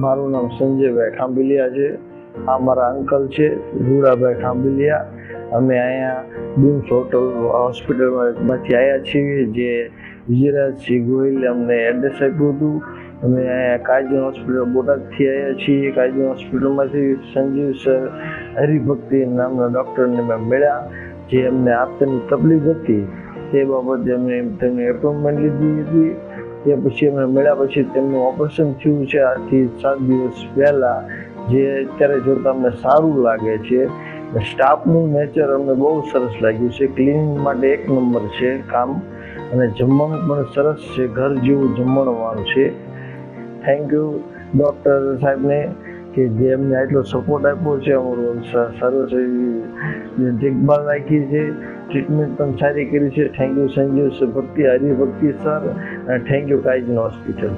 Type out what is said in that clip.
મારું નામ સંજયભાઈ ખાંભીલિયા છે. આ મારા અંકલ છે રૂડાભાઈ ખાંભીલિયા. અમે અહીંયા બીમ્સ હોસ્પિટલમાંથી આવ્યા છીએ, જે વિજયરાજસિંહ ગોહિલે અમને એડ્રેસ આપ્યું હતું. અમે અહીંયા કાયજન હોસ્પિટલ બોટાદથી આવ્યા છીએ. કાયજન હોસ્પિટલમાંથી સંજીવ સર હરિભક્તિ નામના ડૉક્ટરને મેં મળ્યા, જે અમને આપતાની તકલીફ હતી તે બાબતે અમે તેમની એપોઇન્ટમેન્ટ લીધી હતી. તે પછી અમે મળ્યા પછી તેમનું ઓપરેશન થયું છે આજથી 7 દિવસ પહેલાં, જે અત્યારે જોતાં અમને સારું લાગે છે. સ્ટાફનું નેચર અમને બહુ સરસ લાગ્યું છે. ક્લિનિંગ માટે 1 નંબર છે કામ, અને જમવાનું પણ સરસ છે, ઘર જેવું જમણવાનું છે. થેન્ક યુ ડૉક્ટર સાહેબને કે જે અમને આટલો સપોર્ટ આપ્યો છે. અમારું સરસ એવી દેખભાળ રાખી છે, ટ્રીટમેન્ટ પણ સારી કરી છે. થેન્ક યુ સંજીવ ભક્તિ હરિભક્તિ સર, અને થેન્ક યુ કાયજન હોસ્પિટલ.